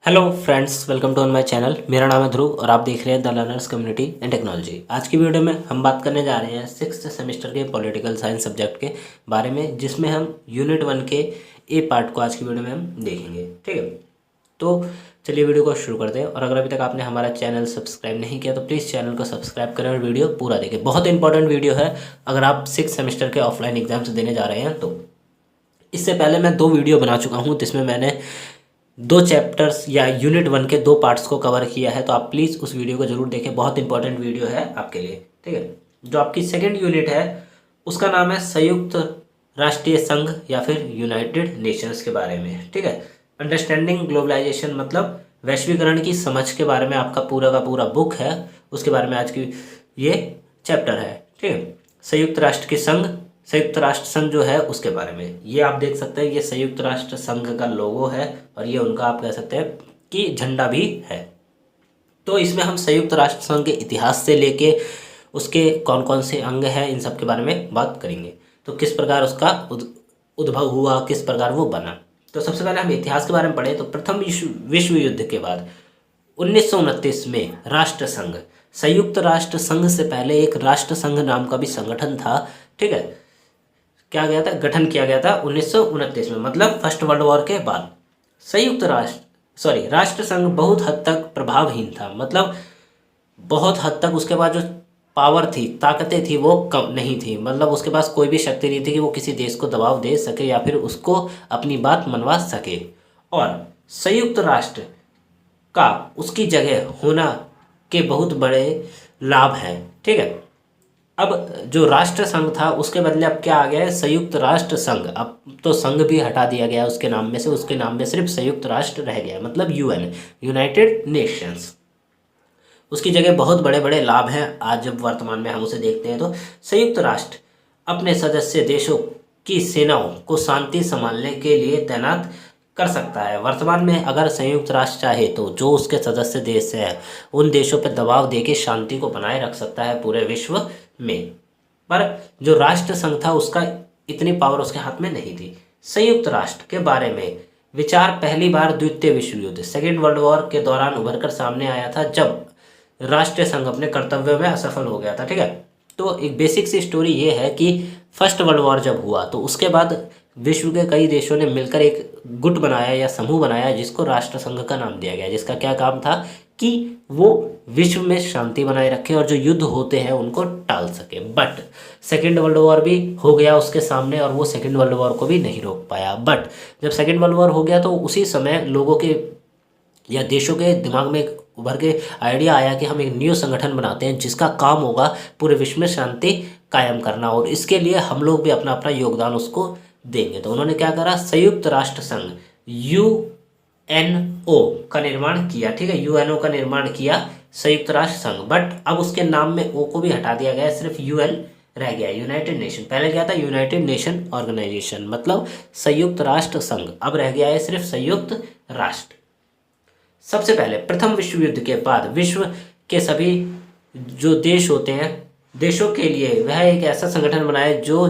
Hello friends, welcome to on my channel. मेरा नाम है ध्रुव और आप देख रहे हैं the learners community and technology. आज की वीडियो में हम बात करने जा रहे हैं सिक्स्थ सेमेस्टर के पॉलिटिकल साइंस सब्जेक्ट के बारे में, जिसमें हम यूनिट 1 के ए पार्ट को आज की वीडियो में हम देखेंगे। ठीक है, तो चलिए वीडियो को शुरू करते हैं। और अगर अभी तक आपने हमारा चैनल सब्सक्राइब नहीं किया तो प्लीज़ चैनल को सब्सक्राइब करें और वीडियो पूरा देखें। बहुत इंपॉर्टेंट वीडियो है अगर आप सिक्स सेमेस्टर के ऑफलाइन एग्जाम्स देने जा रहे हैं तो। इससे पहले मैं 2 वीडियो बना चुका हूँ जिसमें मैंने 2 चैप्टर्स या यूनिट 1 के 2 पार्ट्स को कवर किया है, तो आप प्लीज़ उस वीडियो को जरूर देखें। बहुत इंपॉर्टेंट वीडियो है आपके लिए। ठीक है, जो आपकी सेकंड यूनिट है उसका नाम है संयुक्त राष्ट्रीय संघ या फिर यूनाइटेड नेशंस के बारे में। ठीक है, अंडरस्टैंडिंग ग्लोबलाइजेशन मतलब वैश्वीकरण की समझ के बारे में आपका पूरा का पूरा बुक है, उसके बारे में आज की ये चैप्टर है। ठीक है, संयुक्त राष्ट्र संघ जो है उसके बारे में ये आप देख सकते हैं। ये संयुक्त राष्ट्र संघ का लोगो है और ये उनका आप कह सकते हैं कि झंडा भी है। तो इसमें हम संयुक्त राष्ट्र संघ के इतिहास से लेके उसके कौन कौन से अंग हैं इन सब के बारे में बात करेंगे। तो किस प्रकार उसका उद्भव हुआ, किस प्रकार वो बना। तो सबसे पहले हम इतिहास के बारे में पढ़े तो प्रथम विश्व युद्ध के बाद 1929 में राष्ट्र संघ, संयुक्त राष्ट्र संघ से पहले एक राष्ट्र संघ नाम का भी संगठन था। ठीक है, क्या गया था, गठन किया गया था 1929 में, मतलब फर्स्ट वर्ल्ड वॉर के बाद। राष्ट्र संघ बहुत हद तक प्रभावहीन था, मतलब बहुत हद तक उसके पास जो पावर थी, ताकतें थी, वो कम नहीं थी। मतलब उसके पास कोई भी शक्ति नहीं थी कि वो किसी देश को दबाव दे सके या फिर उसको अपनी बात मनवा सके। और संयुक्त राष्ट्र का उसकी जगह होना के बहुत बड़े लाभ हैं। ठीक है, अब जो राष्ट्र संघ था उसके बदले अब क्या आ गया है, संयुक्त राष्ट्र संघ। अब तो संघ भी हटा दिया गया उसके नाम में से, उसके नाम में सिर्फ संयुक्त राष्ट्र रह गया, मतलब यूएन, यूनाइटेड नेशंस। उसकी जगह बहुत बड़े बड़े लाभ हैं आज जब वर्तमान में हम उसे देखते हैं। तो संयुक्त राष्ट्र अपने सदस्य देशों की सेनाओं को शांति संभालने के लिए तैनात कर सकता है। वर्तमान में अगर संयुक्त राष्ट्र चाहे तो जो उसके सदस्य देश हैं उन देशों पर दबाव देके शांति को बनाए रख सकता है पूरे विश्व में। पर जो राष्ट्र संघ था उसका इतनी पावर उसके हाथ में नहीं थी। संयुक्त राष्ट्र के बारे में विचार पहली बार द्वितीय विश्व युद्ध, सेकेंड वर्ल्ड वॉर के दौरान उभर कर सामने आया था, जब राष्ट्रीय संघ अपने कर्तव्यों में असफल हो गया था। ठीक है, तो एक बेसिक सी स्टोरी ये है कि फर्स्ट वर्ल्ड वॉर जब हुआ तो उसके बाद विश्व के कई देशों ने मिलकर एक गुट बनाया या समूह बनाया जिसको राष्ट्र संघ का नाम दिया गया, जिसका क्या काम था कि वो विश्व में शांति बनाए रखे और जो युद्ध होते हैं उनको टाल सके। बट सेकेंड वर्ल्ड वॉर भी हो गया उसके सामने और वो सेकेंड वर्ल्ड वॉर को भी नहीं रोक पाया। बट जब सेकेंड वर्ल्ड वॉर हो गया तो उसी समय लोगों के या देशों के दिमाग में एक उभर के आइडिया आया कि हम एक न्यू संगठन बनाते हैं जिसका काम होगा पूरे विश्व में शांति कायम करना, और इसके लिए हम लोग भी अपना अपना योगदान उसको देंगे। तो उन्होंने क्या करा, संयुक्त राष्ट्र संघ यूएनओ का निर्माण किया। ठीक है, यूएनओ का निर्माण किया संयुक्त राष्ट्र संघ। बट अब उसके नाम में ओ को भी हटा दिया गया, सिर्फ यूएन रह गया, यूनाइटेड नेशन। पहले क्या था, यूनाइटेड नेशन ऑर्गेनाइजेशन, मतलब संयुक्त राष्ट्र संघ। अब रह गया है सिर्फ संयुक्त राष्ट्र। सबसे पहले प्रथम विश्व युद्ध के बाद विश्व के सभी जो देश होते हैं, देशों के लिए वह एक ऐसा संगठन बनाए जो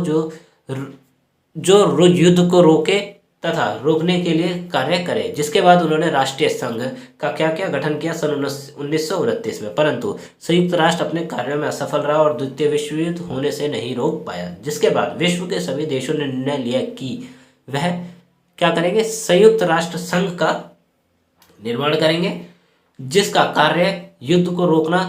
युद्ध को रोके तथा रोकने के लिए कार्य करे। जिसके बाद उन्होंने राष्ट्रीय संघ का क्या क्या गठन किया सन 1929 में, परंतु संयुक्त राष्ट्र अपने कार्यों में असफल रहा और द्वितीय विश्व युद्ध होने से नहीं रोक पाया। जिसके बाद विश्व के सभी देशों ने निर्णय लिया कि वह क्या करेंगे, संयुक्त राष्ट्र संघ का निर्माण करेंगे जिसका कार्य युद्ध को रोकना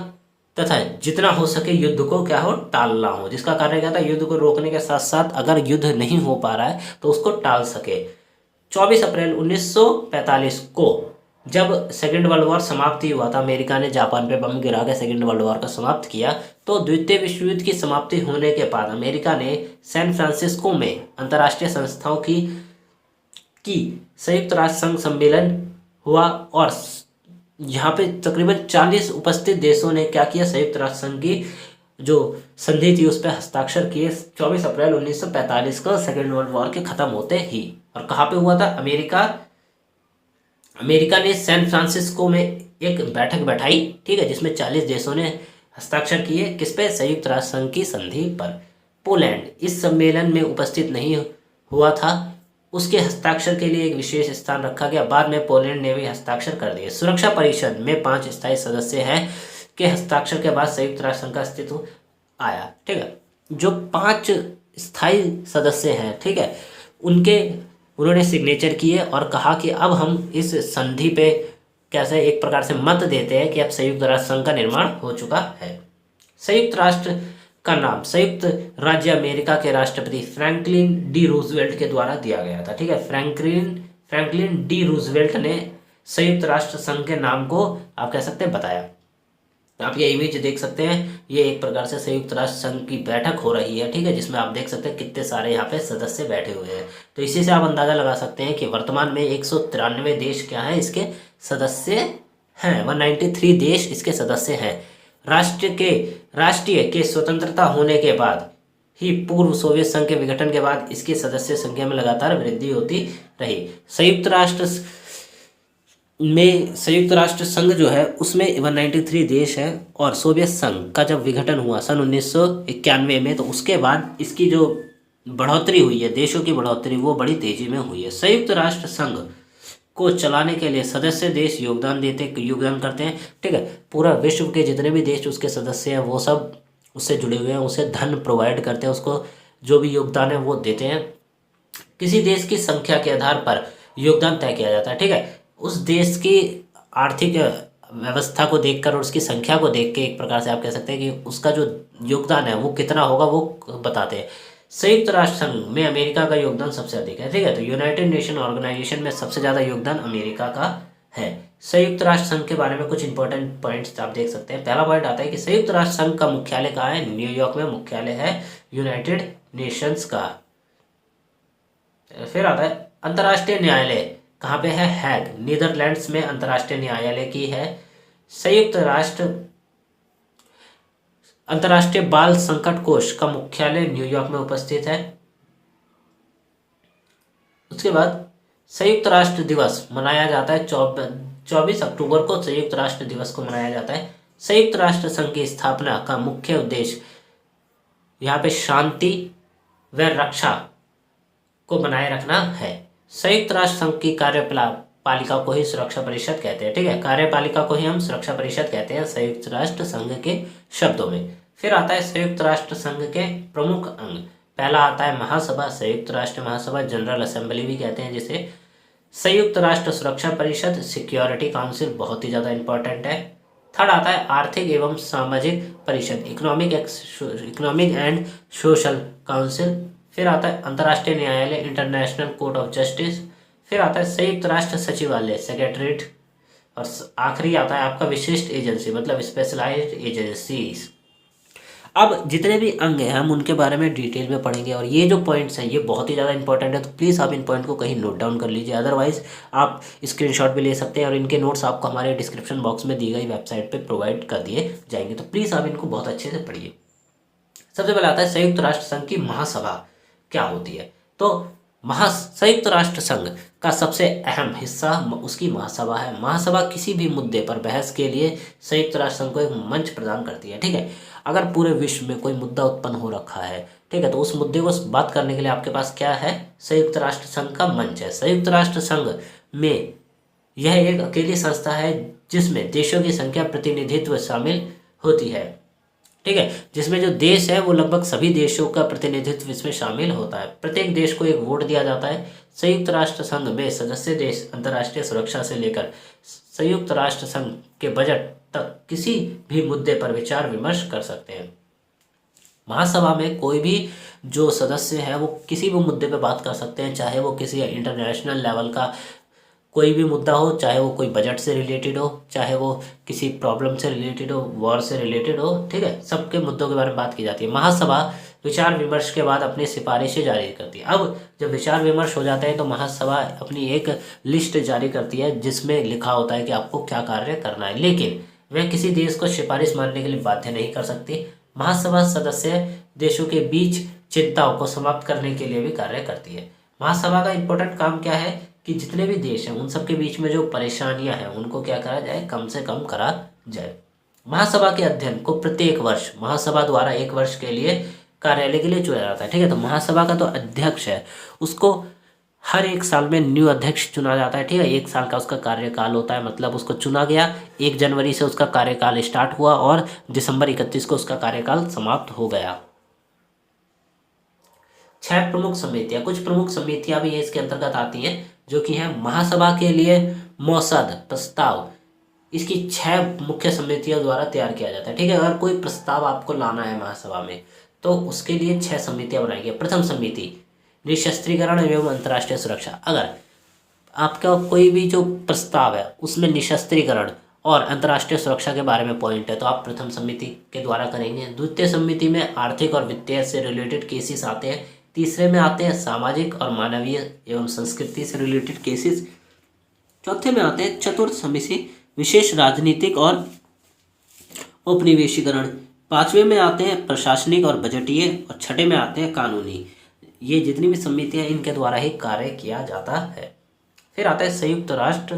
तथा जितना हो सके युद्ध को क्या हो, टालना हो। जिसका कार्य क्या था, युद्ध को रोकने के साथ साथ अगर युद्ध नहीं हो पा रहा है तो उसको टाल सके। 24 अप्रैल 1945 को जब सेकेंड वर्ल्ड वॉर समाप्ति हुआ था, अमेरिका ने जापान पे बम गिरा के सेकेंड वर्ल्ड वॉर का समाप्त किया, तो द्वितीय विश्व युद्ध की समाप्ति होने के बाद अमेरिका ने सैन फ्रांसिस्को में अंतर्राष्ट्रीय संस्थाओं की संयुक्त राष्ट्र संघ सम्मेलन हुआ और यहाँ पे तकरीबन 40 उपस्थित देशों ने क्या किया, संयुक्त राष्ट्र संघ की जो संधि थी उस पर हस्ताक्षर किए 24 अप्रैल 1945 को, सेकेंड वर्ल्ड वॉर के खत्म होते ही। और कहाँ पे हुआ था, अमेरिका ने सैन फ्रांसिस्को में एक बैठक बैठाई। ठीक है, जिसमें 40 देशों ने हस्ताक्षर किए, किस पे, संयुक्त राष्ट्र संघ की संधि पर। पोलैंड इस सम्मेलन में उपस्थित नहीं हुआ था उसके हस्ताक्षर के लिए एक विशेष स्थान रखा गया। बाद में पोलैंड ने भी हस्ताक्षर कर दिए। सुरक्षा परिषद में 5 स्थायी सदस्य हैं के हस्ताक्षर के बाद संयुक्त राष्ट्र संघ का अस्तित्व आया। ठीक है, जो 5 स्थायी सदस्य हैं, ठीक है, उन्होंने सिग्नेचर किए और कहा कि अब हम इस संधि पे कैसे एक प्रकार से मत देते हैं कि अब संयुक्त राष्ट्र संघ का निर्माण हो चुका है। संयुक्त राष्ट्र का नाम संयुक्त राज्य अमेरिका के राष्ट्रपति फ्रैंकलिन डी रूजवेल्ट के द्वारा दिया गया था। ठीक है, फ्रैंकलिन डी रूजवेल्ट ने संयुक्त राष्ट्र संघ के नाम को आप कह सकते हैं बताया। आप ये इमेज देख सकते हैं, ये एक प्रकार से संयुक्त राष्ट्र संघ की बैठक हो रही है। ठीक है, जिसमें आप देख सकते हैं कितने सारे यहाँ पे सदस्य बैठे हुए हैं। तो इसी से आप अंदाजा लगा सकते हैं कि वर्तमान में 193 देश क्या है इसके सदस्य हैं। 193 देश इसके सदस्य हैं। राष्ट्रीय के स्वतंत्रता होने के बाद ही पूर्व सोवियत संघ के विघटन के बाद इसकी सदस्य संख्या में लगातार वृद्धि होती रही। संयुक्त राष्ट्र संघ जो है उसमें 193 देश है और सोवियत संघ का जब विघटन हुआ सन 1991 में, तो उसके बाद इसकी जो बढ़ोतरी हुई है, देशों की बढ़ोतरी, वो बड़ी तेजी में हुई है। संयुक्त राष्ट्र संघ को चलाने के लिए सदस्य देश योगदान करते हैं। ठीक है, पूरा विश्व के जितने भी देश उसके सदस्य हैं वो सब उससे जुड़े हुए हैं, उसे धन प्रोवाइड करते हैं, उसको जो भी योगदान है वो देते हैं। किसी देश की संख्या के आधार पर योगदान तय किया जाता है। ठीक है, उस देश की आर्थिक व्यवस्था को देखकर और उसकी संख्या को देख के एक प्रकार से आप कह सकते हैं कि उसका जो योगदान है वो कितना होगा वो बताते हैं। संयुक्त राष्ट्र संघ में अमेरिका का योगदान सबसे अधिक है। ठीक है, तो यूनाइटेड नेशन ऑर्गेनाइजेशन में सबसे ज़्यादा योगदान अमेरिका का है। संयुक्त राष्ट्र संघ के बारे में कुछ इंपॉर्टेंट पॉइंट्स आप देख सकते हैं। पहला पॉइंट आता है कि संयुक्त राष्ट्र संघ का मुख्यालय कहाँ है? न्यूयॉर्क में मुख्यालय है यूनाइटेड नेशंस का। फिर आता है अंतर्राष्ट्रीय न्यायालय कहाँ पे है? हैग, नीदरलैंड्स में अंतर्राष्ट्रीय न्यायालय की है। अंतर्राष्ट्रीय बाल संकट कोष का मुख्यालय न्यूयॉर्क में उपस्थित है। उसके बाद संयुक्त राष्ट्र दिवस मनाया जाता है 24 अक्टूबर को संयुक्त राष्ट्र दिवस को मनाया जाता है। संयुक्त राष्ट्र संघ की स्थापना का मुख्य उद्देश्य यहाँ पे शांति व रक्षा को बनाए रखना है। संयुक्त राष्ट्र संघ की कार्यपालिका को ही सुरक्षा परिषद कहते हैं। ठीक है, कार्यपालिका को ही हम सुरक्षा परिषद कहते हैं संयुक्त राष्ट्र संघ के शब्दों में। फिर आता है संयुक्त राष्ट्र संघ के प्रमुख अंग। पहला आता है महासभा, संयुक्त राष्ट्र महासभा, जनरल असेंबली भी कहते हैं जिसे। संयुक्त राष्ट्र सुरक्षा परिषद, सिक्योरिटी काउंसिल, बहुत ही ज़्यादा इंपॉर्टेंट है। थर्ड आता है आर्थिक एवं सामाजिक परिषद, इकोनॉमिक एंड सोशल काउंसिल। फिर आता है अंतर्राष्ट्रीय न्यायालय, इंटरनेशनल कोर्ट ऑफ जस्टिस। फिर आता है संयुक्त राष्ट्र सचिवालय, सेक्रेटरीट। और आखिरी आता है आपका विशिष्ट एजेंसी, मतलब स्पेशलाइज्ड एजेंसीज। अब जितने भी अंग हैं हम उनके बारे में डिटेल में पढ़ेंगे और ये जो पॉइंट्स हैं ये बहुत ही ज़्यादा इंपॉर्टेंट है, तो प्लीज़ आप इन पॉइंट को कहीं नोट डाउन कर लीजिए। अदरवाइज आप स्क्रीनशॉट भी ले सकते हैं और इनके नोट्स आपको हमारे डिस्क्रिप्शन बॉक्स में दी गई वेबसाइट पे प्रोवाइड कर दिए जाएंगे, तो प्लीज़ आप इनको बहुत अच्छे से पढ़िए। सबसे पहले आता है संयुक्त राष्ट्र संघ की महासभा क्या होती है। तो संयुक्त राष्ट्र संघ का सबसे अहम हिस्सा उसकी महासभा है। महासभा किसी भी मुद्दे पर बहस के लिए संयुक्त राष्ट्र संघ को एक मंच प्रदान करती है। ठीक है, अगर पूरे विश्व में कोई मुद्दा उत्पन्न हो रखा है, ठीक है, तो उस मुद्दे को बात करने के लिए आपके पास क्या है? संयुक्त राष्ट्र संघ का मंच है। संयुक्त राष्ट्र संघ में यह एक अकेली संस्था है जिसमें देशों की संख्या प्रतिनिधित्व शामिल होती है। ठीक है, जिसमें जो देश है वो लगभग सभी देशों का प्रतिनिधित्व इसमें शामिल होता है। प्रत्येक देश को एक वोट दिया जाता है। संयुक्त राष्ट्र संघ में सदस्य देश अंतर्राष्ट्रीय सुरक्षा से लेकर संयुक्त राष्ट्र संघ के बजट तक किसी भी मुद्दे पर विचार विमर्श कर सकते हैं। महासभा में कोई भी जो सदस्य है वो किसी भी मुद्दे पर बात कर सकते हैं, चाहे वो किसी इंटरनेशनल लेवल का कोई भी मुद्दा हो, चाहे वो कोई बजट से रिलेटेड हो, चाहे वो किसी प्रॉब्लम से रिलेटेड हो, वॉर से रिलेटेड हो। ठीक है, सबके मुद्दों के बारे में बात की जाती है। महासभा विचार विमर्श के बाद अपनी सिफारिशें जारी करती है। अब जब विचार विमर्श हो जाते हैं तो महासभा अपनी एक लिस्ट जारी करती है जिसमें लिखा होता है कि आपको क्या कार्य करना है, लेकिन वह किसी देश को सिफारिश मानने के लिए बाध्य नहीं कर सकती। महासभा सदस्य देशों के बीच चिंताओं को समाप्त करने के लिए भी कार्य करती है। महासभा का इम्पोर्टेंट काम क्या है कि जितने भी देश हैं उन सबके बीच में जो परेशानियां हैं उनको क्या करा जाए, कम से कम करा जाए। महासभा के अध्ययन को प्रत्येक वर्ष महासभा द्वारा 1 वर्ष के लिए कार्यालय के लिए चुना जाता है। ठीक है, तो महासभा का तो अध्यक्ष है उसको हर एक साल में न्यू अध्यक्ष चुना जाता है, ठीक है। 1 साल का उसका कार्यकाल होता है, मतलब उसको चुना गया, 1 जनवरी से उसका कार्यकाल स्टार्ट हुआ और दिसंबर 31 को उसका कार्यकाल समाप्त हो गया। 6 प्रमुख समितियां, कुछ प्रमुख समितियां भी इसके अंतर्गत आती हैं, जो कि हैं महासभा के लिए मौसद प्रस्ताव, इसकी 6 मुख्य समितियों द्वारा तैयार किया जाता है, ठीक है। अगर कोई प्रस्ताव आपको लाना है महासभा में तो उसके लिए 6 समितियां बनाई गई। प्रथम समिति निशस्त्रीकरण एवं अंतर्राष्ट्रीय सुरक्षा। अगर आपका कोई भी जो प्रस्ताव है उसमें निशस्त्रीकरण और अंतर्राष्ट्रीय सुरक्षा के बारे में पॉइंट है तो आप प्रथम समिति के द्वारा करेंगे। द्वितीय समिति में आर्थिक और वित्तीय से रिलेटेड केसेस आते हैं। तीसरे में आते हैं सामाजिक और मानवीय एवं संस्कृति से रिलेटेड केसेस। चौथे में आते हैं चतुर्थ समिति विशेष राजनीतिक और उपनिवेशीकरण। पांचवें में आते हैं प्रशासनिक और बजटीय और छठे में आते हैं कानूनी। ये जितनी भी समितियां इनके द्वारा ही कार्य किया जाता है। फिर आता है संयुक्त राष्ट्र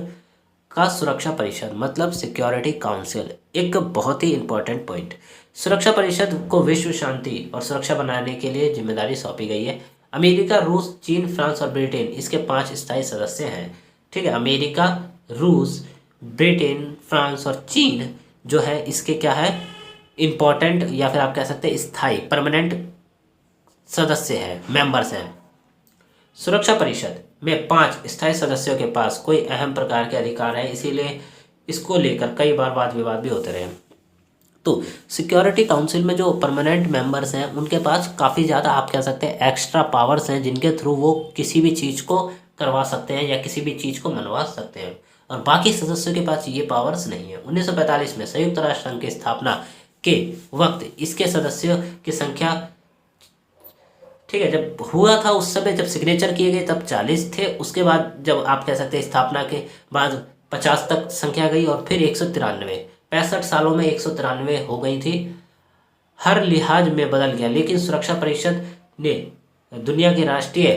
का सुरक्षा परिषद, मतलब सिक्योरिटी काउंसिल। एक बहुत ही इंपॉर्टेंट पॉइंट, सुरक्षा परिषद को विश्व शांति और सुरक्षा बनाने के लिए जिम्मेदारी सौंपी गई है। अमेरिका, रूस, चीन, फ्रांस और ब्रिटेन इसके 5 स्थायी सदस्य हैं, ठीक है। अमेरिका, रूस, ब्रिटेन, फ्रांस और चीन जो है इसके क्या है, इम्पोर्टेंट या फिर आप कह सकते हैं स्थायी परमानेंट सदस्य हैं, मेंबर्स हैं। सुरक्षा परिषद में 5 स्थायी सदस्यों के पास कोई अहम प्रकार के अधिकार है, इसीलिए इसको लेकर कई बार वाद विवाद भी होते रहे। तो सिक्योरिटी काउंसिल में जो परमानेंट मेंबर्स हैं उनके पास काफ़ी ज़्यादा आप कह सकते हैं एक्स्ट्रा पावर्स हैं, जिनके थ्रू वो किसी भी चीज़ को करवा सकते हैं या किसी भी चीज़ को मनवा सकते हैं, और बाकी सदस्यों के पास ये पावर्स नहीं है। 1945 में संयुक्त राष्ट्र संघ की स्थापना के वक्त इसके सदस्यों की संख्या, ठीक है, जब हुआ था उस समय जब सिग्नेचर किए गए तब 40 थे। उसके बाद जब आप कह सकते हैं स्थापना के बाद 50 तक संख्या गई और फिर 193, 65 सालों में 193 हो गई थी। हर लिहाज में बदल गया, लेकिन सुरक्षा परिषद ने दुनिया के राष्ट्रीय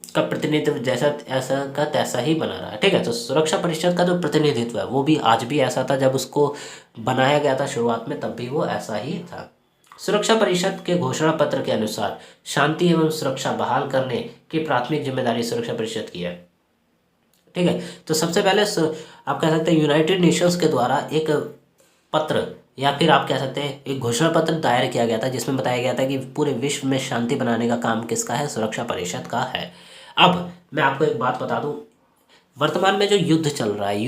का प्रतिनिधित्व जैसा ऐसा का तैसा ही बना रहा है, ठीक है। तो सुरक्षा परिषद का जो प्रतिनिधित्व है वो भी आज भी ऐसा था, जब उसको बनाया गया था शुरुआत में तब भी वो ऐसा ही था। सुरक्षा परिषद के घोषणा पत्र के अनुसार शांति एवं सुरक्षा बहाल करने की प्राथमिक जिम्मेदारी सुरक्षा परिषद की है, ठीक है। तो सबसे पहले आप कह सकते हैं यूनाइटेड नेशंस के द्वारा एक पत्र या फिर आप कह सकते हैं एक घोषणा पत्र दायर किया गया था, जिसमें बताया गया था कि पूरे विश्व में शांति बनाने का काम किसका है, सुरक्षा परिषद का है। अब मैं आपको एक बात बता दूं, वर्तमान में जो युद्ध चल रहा है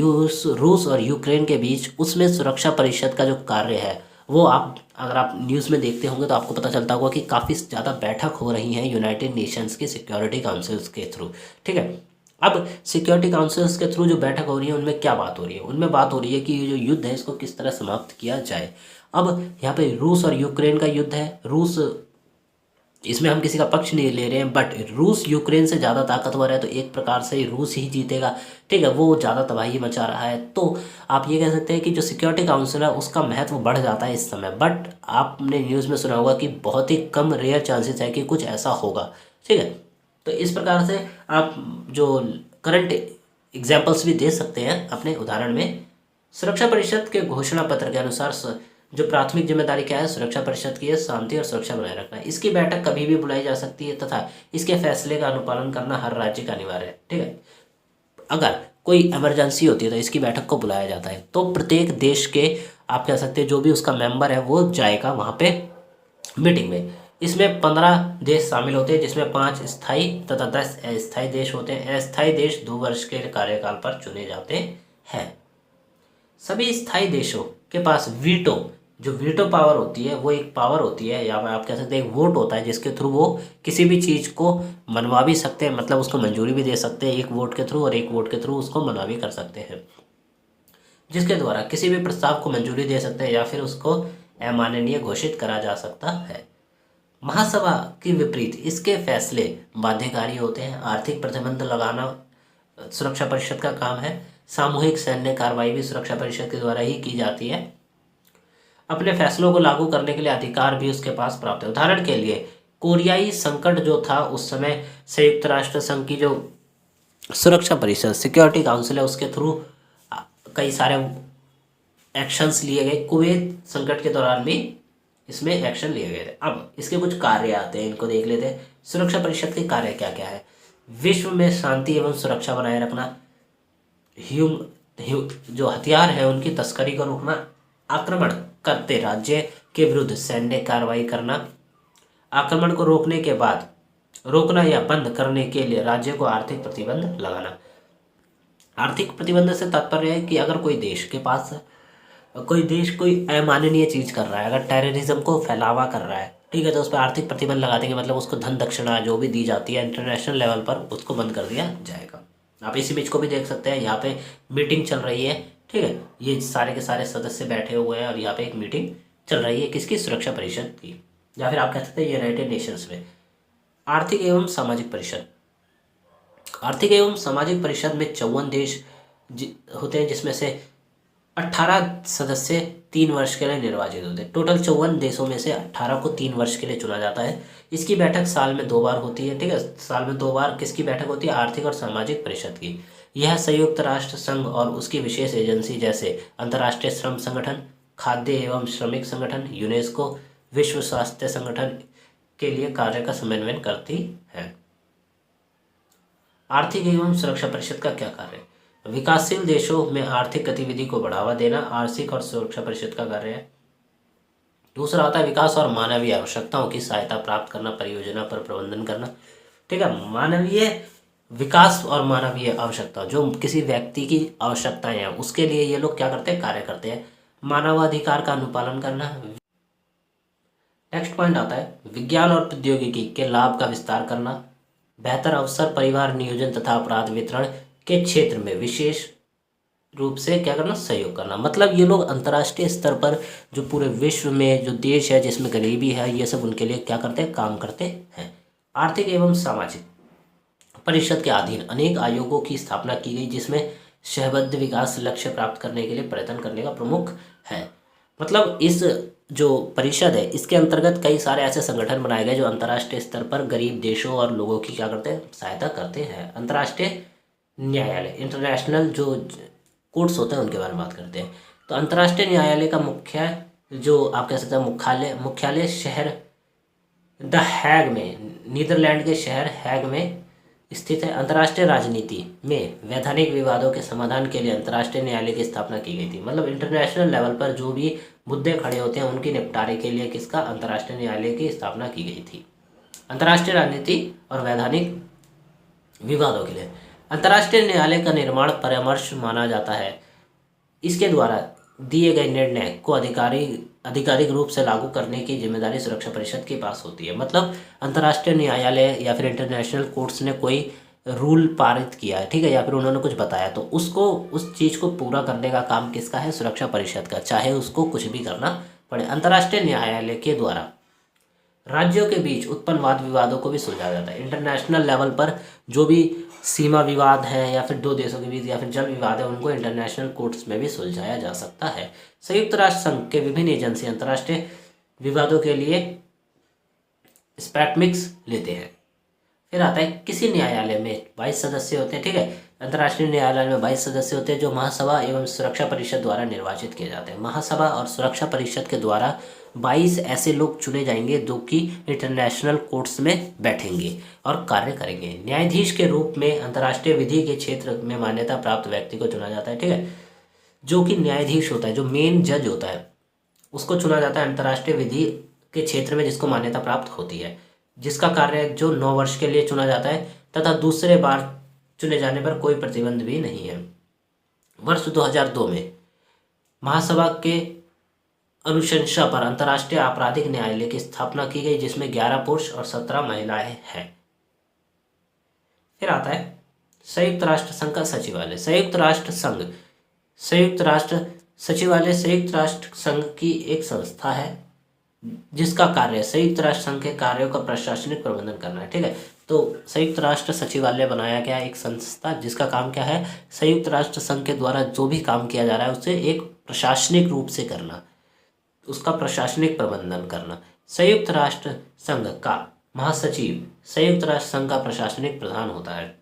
रूस और यूक्रेन के बीच, उसमें सुरक्षा परिषद का जो कार्य है वो आप अगर आप न्यूज़ में देखते होंगे तो आपको पता चलता होगा कि काफ़ी ज़्यादा बैठक हो रही हैं यूनाइटेड नेशंस की सिक्योरिटी काउंसिल्स के थ्रू, ठीक है। अब सिक्योरिटी काउंसिल्स के थ्रू जो बैठक हो रही है उनमें क्या बात हो रही है, उनमें बात हो रही है कि ये जो युद्ध है इसको किस तरह समाप्त किया जाए। अब यहाँ पे रूस और यूक्रेन का युद्ध है, रूस, इसमें हम किसी का पक्ष नहीं ले रहे हैं, बट रूस यूक्रेन से ज़्यादा ताकतवर है तो एक प्रकार से रूस ही जीतेगा, ठीक है। वो ज़्यादा तबाही मचा रहा है, तो आप ये कह सकते हैं कि जो सिक्योरिटी काउंसिल है उसका महत्व बढ़ जाता है इस समय। बट आपने न्यूज़ में सुना होगा कि बहुत ही कम रेयर चांसेस है कि कुछ ऐसा होगा, ठीक है। तो इस प्रकार से आप जो करंट एग्जाम्पल्स भी दे सकते हैं अपने उदाहरण में। सुरक्षा परिषद के घोषणा पत्र के अनुसार जो प्राथमिक जिम्मेदारी क्या है, सुरक्षा परिषद की है शांति और सुरक्षा बनाए रखना है। इसकी बैठक कभी भी बुलाई जा सकती है तथा इसके फैसले का अनुपालन करना हर राज्य का अनिवार्य है, ठीक है। अगर कोई इमरजेंसी होती है तो इसकी बैठक को बुलाया जाता है, तो प्रत्येक देश के आप कह सकते हैं जो भी उसका मेंबर है वो जाएगा वहाँ पे मीटिंग में। इसमें 15 देश शामिल होते हैं, जिसमें 5 स्थायी तथा 10 अस्थायी देश होते हैं। अस्थायी देश 2 वर्ष के कार्यकाल पर चुने जाते हैं। सभी स्थायी देशों के पास जो वीटो पावर होती है वो एक पावर होती है, या आप कह सकते हैं एक वोट होता है, जिसके थ्रू वो किसी भी चीज़ को मनवा भी सकते हैं, मतलब उसको मंजूरी भी दे सकते हैं एक वोट के थ्रू, और एक वोट के थ्रू उसको मना भी कर सकते हैं, जिसके द्वारा किसी भी प्रस्ताव को मंजूरी दे सकते हैं या फिर उसको अमाननीय घोषित करा जा सकता है। महासभा के विपरीत इसके फैसले बाध्यकारी होते हैं। आर्थिक प्रतिबंध लगाना सुरक्षा परिषद का काम है। सामूहिक सैन्य कार्रवाई भी सुरक्षा परिषद के द्वारा ही की जाती है। अपने फैसलों को लागू करने के लिए अधिकार भी उसके पास प्राप्त है। उदाहरण के लिए कोरियाई संकट जो था उस समय संयुक्त राष्ट्र संघ की जो सुरक्षा परिषद सिक्योरिटी काउंसिल है उसके थ्रू कई सारे एक्शंस लिए गए। कुवैत संकट के दौरान भी इसमें एक्शन लिए गए थे। अब इसके कुछ कार्य आते हैं, इनको देख लेते हैं। सुरक्षा परिषद के कार्य क्या क्या है। विश्व में शांति एवं सुरक्षा बनाए रखना, जो हथियार है उनकी तस्करी को रोकना, आक्रमण करते राज्य के विरुद्ध सैन्य कार्रवाई करना, आक्रमण को रोकने के बाद रोकना या बंद करने के लिए राज्य को आर्थिक प्रतिबंध लगाना। आर्थिक प्रतिबंध से तात्पर्य है कि अगर कोई देश के पास कोई अमाननीय चीज कर रहा है, अगर टेररिज्म को फैलावा कर रहा है, ठीक है, तो उस पर आर्थिक प्रतिबंध लगा देंगे, मतलब उसको धन दक्षिणा जो भी दी जाती है इंटरनेशनल लेवल पर उसको बंद कर दिया जाएगा। आप इस इमेज को भी देख सकते हैं, यहाँ पे मीटिंग चल रही है, ठीक है, ये सारे के सारे सदस्य बैठे हुए हैं और यहाँ पे एक मीटिंग चल रही है किसकी, सुरक्षा परिषद की, या फिर आप कह सकते हैं यूनाइटेड नेशंस में। आर्थिक एवं सामाजिक परिषद, आर्थिक एवं सामाजिक परिषद में 54 देश होते हैं, जिसमें से 18 सदस्य 3 वर्ष के लिए निर्वाचित होते हैं। टोटल 54 देशों में से 18 को 3 वर्ष के लिए चुना जाता है। इसकी बैठक साल में 2 बार होती है, ठीक है, साल में 2 बार किसकी बैठक होती है, आर्थिक और सामाजिक परिषद की। यह संयुक्त राष्ट्र संघ और उसकी विशेष एजेंसी जैसे अंतर्राष्ट्रीय श्रम संगठन, खाद्य एवं श्रमिक संगठन, यूनेस्को, विश्व स्वास्थ्य संगठन के लिए कार्य का समन्वय करती है। आर्थिक एवं सुरक्षा परिषद का क्या कार्य है? विकासशील देशों में आर्थिक गतिविधि को बढ़ावा देना आर्थिक और सुरक्षा परिषद का कार्य है। दूसरा आता है विकास और मानवीय आवश्यकताओं की सहायता प्राप्त करना, परियोजना पर प्रबंधन करना, ठीक है। मानवीय विकास और मानवीय आवश्यकता, जो किसी व्यक्ति की आवश्यकताएं हैं उसके लिए ये लोग क्या करते हैं, कार्य करते हैं। मानवाधिकार का अनुपालन करना। नेक्स्ट पॉइंट आता है विज्ञान और प्रौद्योगिकी के लाभ का विस्तार करना, बेहतर अवसर, परिवार नियोजन तथा अपराध वितरण के क्षेत्र में विशेष रूप से क्या करना, सहयोग करना। मतलब ये लोग अंतर्राष्ट्रीय स्तर पर जो पूरे विश्व में जो देश है जिसमें गरीबी है, ये सब उनके लिए क्या करते हैं, काम करते हैं। आर्थिक एवं सामाजिक परिषद के अधीन अनेक आयोगों की स्थापना की गई, जिसमें शहबद्ध विकास लक्ष्य प्राप्त करने के लिए प्रयत्न करने का प्रमुख है। मतलब इस जो परिषद है इसके अंतर्गत कई सारे ऐसे संगठन बनाए गए जो अंतर्राष्ट्रीय स्तर पर गरीब देशों और लोगों की क्या करते हैं, सहायता करते हैं। अंतर्राष्ट्रीय न्यायालय, इंटरनेशनल जो कोर्ट्स होते हैं उनके बारे में बात करते हैं। तो अंतर्राष्ट्रीय न्यायालय का मुख्य जो आप कह सकते हैं मुख्यालय शहर द हैग में, नीदरलैंड के शहर हैग में स्थित है। अंतर्राष्ट्रीय राजनीति में वैधानिक विवादों के समाधान के लिए अंतर्राष्ट्रीय न्यायालय की स्थापना की गई थी। मतलब इंटरनेशनल लेवल पर जो भी मुद्दे खड़े होते हैं उनकी निपटारे के लिए किसका, अंतर्राष्ट्रीय न्यायालय की स्थापना की गई थी। अंतर्राष्ट्रीय राजनीति और वैधानिक विवादों के लिए अंतर्राष्ट्रीय न्यायालय का निर्माण परामर्श माना जाता है। इसके द्वारा दिए गए निर्णय को आधिकारिक रूप से लागू करने की जिम्मेदारी सुरक्षा परिषद के पास होती है। मतलब अंतर्राष्ट्रीय न्यायालय या फिर इंटरनेशनल कोर्ट्स ने कोई रूल पारित किया है, ठीक है, या फिर उन्होंने कुछ बताया, तो उसको उस चीज़ को पूरा करने का काम किसका है, सुरक्षा परिषद का, चाहे उसको कुछ भी करना पड़े। अंतर्राष्ट्रीय न्यायालय के द्वारा राज्यों के बीच उत्पन्न वाद विवादों को भी सुलझाया जाता है। इंटरनेशनल लेवल पर जो भी सीमा विवाद है या फिर दो देशों के बीच या फिर जल विवाद है उनको इंटरनेशनल कोर्ट्स में भी सुलझाया जा सकता है। संयुक्त राष्ट्र संघ के विभिन्न एजेंसी अंतर्राष्ट्रीय विवादों के लिए स्पैटमिक्स लेते हैं। फिर आता है किसी न्यायालय में 22 सदस्य होते हैं, ठीक है, अंतर्राष्ट्रीय न्यायालय में 22 सदस्य होते हैं जो महासभा एवं सुरक्षा परिषद द्वारा निर्वाचित किए जाते हैं। महासभा और सुरक्षा परिषद के द्वारा 22 ऐसे लोग चुने जाएंगे जो कि इंटरनेशनल कोर्ट्स में बैठेंगे और कार्य करेंगे। न्यायाधीश के रूप में अंतर्राष्ट्रीय विधि के क्षेत्र में मान्यता प्राप्त व्यक्ति को चुना जाता है, ठीक है, जो कि न्यायाधीश होता है, जो मेन जज होता है उसको चुना जाता है अंतर्राष्ट्रीय विधि के क्षेत्र में जिसको मान्यता प्राप्त होती है, जिसका कार्य जो 9 वर्ष के लिए चुना जाता है तथा दूसरे बार चुने जाने पर कोई प्रतिबंध भी नहीं है। वर्ष 2002 में महासभा के अनुशंसा पर अंतर्राष्ट्रीय आपराधिक न्यायालय की स्थापना की गई, जिसमें 11 पुरुष और 17 महिलाएं हैं। फिर आता है संयुक्त राष्ट्र संघ का सचिवालय। संयुक्त राष्ट्र सचिवालय संयुक्त राष्ट्र संघ की एक संस्था है जिसका कार्य संयुक्त राष्ट्र संघ के कार्यों का प्रशासनिक प्रबंधन करना है, ठीक है। तो संयुक्त राष्ट्र सचिवालय बनाया गया एक संस्था जिसका काम क्या है, संयुक्त राष्ट्र संघ के द्वारा जो भी काम किया जा रहा है उसे एक प्रशासनिक रूप से करना, उसका प्रशासनिक प्रबंधन करना। संयुक्त राष्ट्र संघ का महासचिव संयुक्त राष्ट्र संघ का प्रशासनिक प्रधान होता है।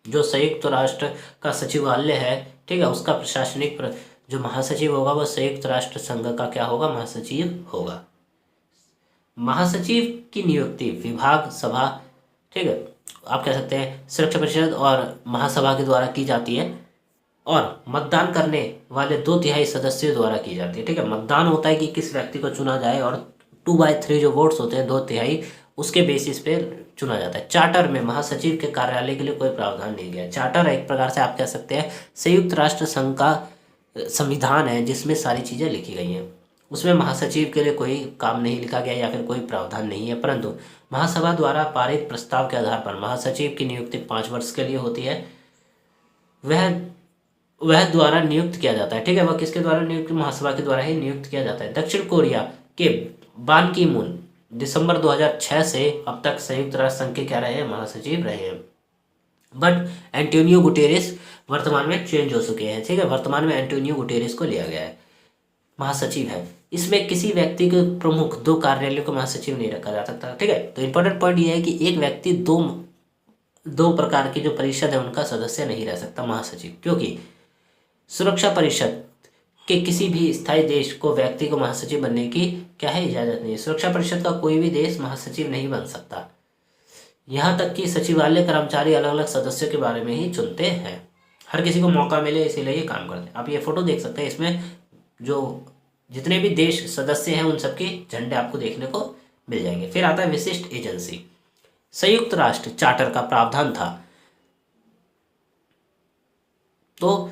जो संयुक्त राष्ट्र का सचिवालय है, ठीक है, उसका प्रशासनिक जो महासचिव होगा वह संयुक्त राष्ट्र संघ का क्या होगा, महासचिव होगा। महासचिव की नियुक्ति विभाग सभा, ठीक है, आप कह सकते हैं सुरक्षा परिषद और महासभा के द्वारा की जाती है, और मतदान करने वाले 2/3 सदस्यों द्वारा की जाती है। ठीक है, मतदान होता है कि किस व्यक्ति को चुना जाए, और 2/3 जो वोट्स होते हैं, 2/3 उसके बेसिस पे चुना जाता है। चार्टर में महासचिव के कार्यालय के लिए कोई प्रावधान नहीं गया। चार्टर एक प्रकार से आप कह सकते हैं संयुक्त राष्ट्र संघ का संविधान है, जिसमें सारी चीज़ें लिखी गई हैं। उसमें महासचिव के लिए कोई काम नहीं लिखा गया या फिर कोई प्रावधान नहीं है, परंतु महासभा द्वारा पारित प्रस्ताव के आधार पर महासचिव की नियुक्ति 5 वर्ष के लिए होती है। वह द्वारा नियुक्त किया जाता है। ठीक है, वह किसके द्वारा नियुक्त? महासभा के द्वारा ही नियुक्त किया जाता है। दक्षिण कोरिया के बान की मून दिसंबर 2006 से अब तक संयुक्त राष्ट्र संघ के क्या रहे हैं? महासचिव रहे हैं। बट एंटोनियो गुटेरेस वर्तमान में चेंज हो चुके हैं। ठीक है, वर्तमान में एंटोनियो गुटेरेस को लिया गया है, महासचिव है। इसमें किसी व्यक्ति के प्रमुख 2 कार्यालयों को महासचिव नहीं रखा जा सकता। ठीक है, तो इंपॉर्टेंट पॉइंट ये है कि एक व्यक्ति दो प्रकार की जो परिषद है उनका सदस्य नहीं रह सकता महासचिव, क्योंकि सुरक्षा परिषद के किसी भी स्थायी देश को व्यक्ति को महासचिव बनने की क्या है? इजाज़त नहीं है। सुरक्षा परिषद का कोई भी देश महासचिव नहीं बन सकता। यहाँ तक कि सचिवालय कर्मचारी अलग अलग सदस्यों के बारे में ही चुनते हैं। हर किसी को मौका मिले इसीलिए ये काम करते हैं। आप ये फोटो देख सकते हैं, इसमें जो जितने भी देश सदस्य हैं उन सबके झंडे आपको देखने को मिल जाएंगे। फिर आता है विशिष्ट एजेंसी। संयुक्त राष्ट्र चार्टर का प्रावधान था, तो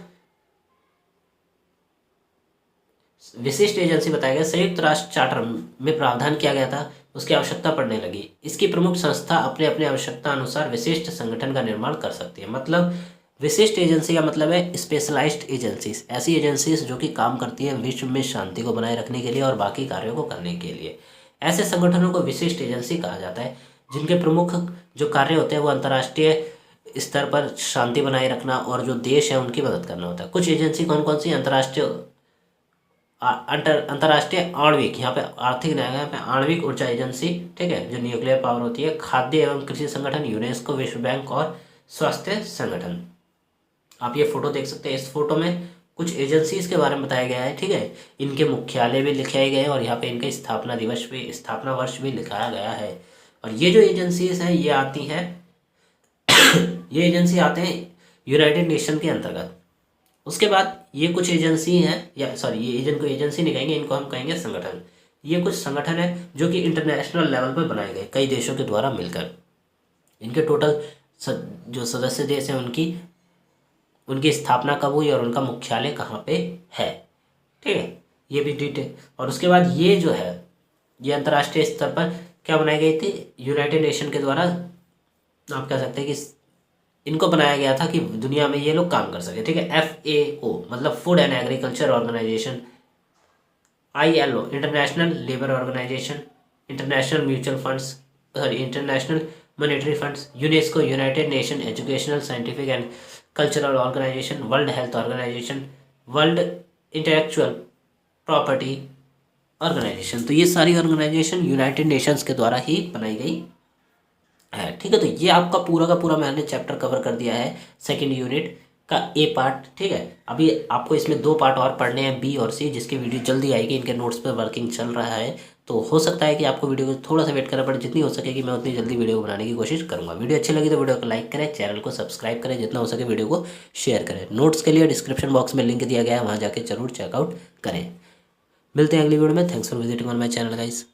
विशिष्ट एजेंसी बताया गया। संयुक्त राष्ट्र चार्टर में प्रावधान किया गया था, उसकी आवश्यकता पड़ने लगी। इसकी प्रमुख संस्था अपने अपने आवश्यकता अनुसार विशिष्ट संगठन का निर्माण कर सकती है। मतलब विशिष्ट एजेंसी का मतलब है स्पेशलाइज्ड एजेंसीज, ऐसी एजेंसीज जो कि काम करती हैं विश्व में शांति को बनाए रखने के लिए और बाकी कार्यों को करने के लिए। ऐसे संगठनों को विशिष्ट एजेंसी कहा जाता है, जिनके प्रमुख जो कार्य होते हैं वो अंतर्राष्ट्रीय स्तर पर शांति बनाए रखना और जो देश है उनकी मदद करना होता है। कुछ एजेंसी कौन कौन सी? अंतर्राष्ट्रीय आणविक, यहाँ पे आर्थिक न्याय, यहाँ पे आणविक ऊर्जा एजेंसी, ठीक है, जो न्यूक्लियर पावर होती है। खाद्य एवं कृषि संगठन, यूनेस्को, विश्व बैंक और स्वास्थ्य संगठन। आप ये फोटो देख सकते हैं। इस फोटो में कुछ एजेंसीज के बारे में बताया गया है। ठीक है, इनके मुख्यालय भी लिखे गए हैं और यहाँ पे इनके स्थापना वर्ष भी लिखाया गया है। और ये जो एजेंसीज हैं ये आती हैं ये एजेंसी आते हैं यूनाइटेड नेशन के अंतर्गत। उसके बाद ये कुछ एजेंसी हैं, ये एजेंसी नहीं कहेंगे, इनको हम कहेंगे संगठन। ये कुछ संगठन है जो कि इंटरनेशनल लेवल पर बनाए गए कई देशों के द्वारा मिलकर। इनके टोटल जो सदस्य देश हैं उनकी स्थापना कब हुई और उनका मुख्यालय कहाँ पे है। ठीक है, ये भी डिटेल। और उसके बाद ये जो है ये अंतर्राष्ट्रीय स्तर पर क्या बनाई गई थी? यूनाइटेड नेशन के द्वारा। आप कह सकते हैं कि इनको बनाया गया था कि दुनिया में ये लोग काम कर सके। ठीक है, FAO मतलब food and agriculture organisation, ILO international labour organisation, international mutual funds, international monetary funds, UNESCO united nation educational scientific and cultural organisation, world health organisation, world intellectual property organisation. तो ये सारी ऑर्गेनाइजेशन यूनाइटेड नेशंस के द्वारा ही बनाई गई है। ठीक है, तो ये आपका पूरा का पूरा मैंने चैप्टर कवर कर दिया है, सेकंड यूनिट का A पार्ट। ठीक है, अभी आपको इसमें 2 पार्ट और पढ़ने हैं, B और C, जिसकी वीडियो जल्दी आएगी। इनके नोट्स पर वर्किंग चल रहा है, तो हो सकता है कि आपको वीडियो को थोड़ा सा वेट करना पड़े। जितनी हो सकेगी मैं उतनी जल्दी वीडियो बनाने की कोशिश करूँगा। वीडियो अच्छी लगी तो वीडियो को लाइक करें, चैनल को सब्सक्राइब करें, जितना हो सके वीडियो को शेयर करें। नोट्स के लिए डिस्क्रिप्शन बॉक्स में लिंक दिया गया है, वहाँ जाके जरूर चेकआउट करें। मिलते हैं अगली वीडियो में। Thanks for visiting on my channel guys.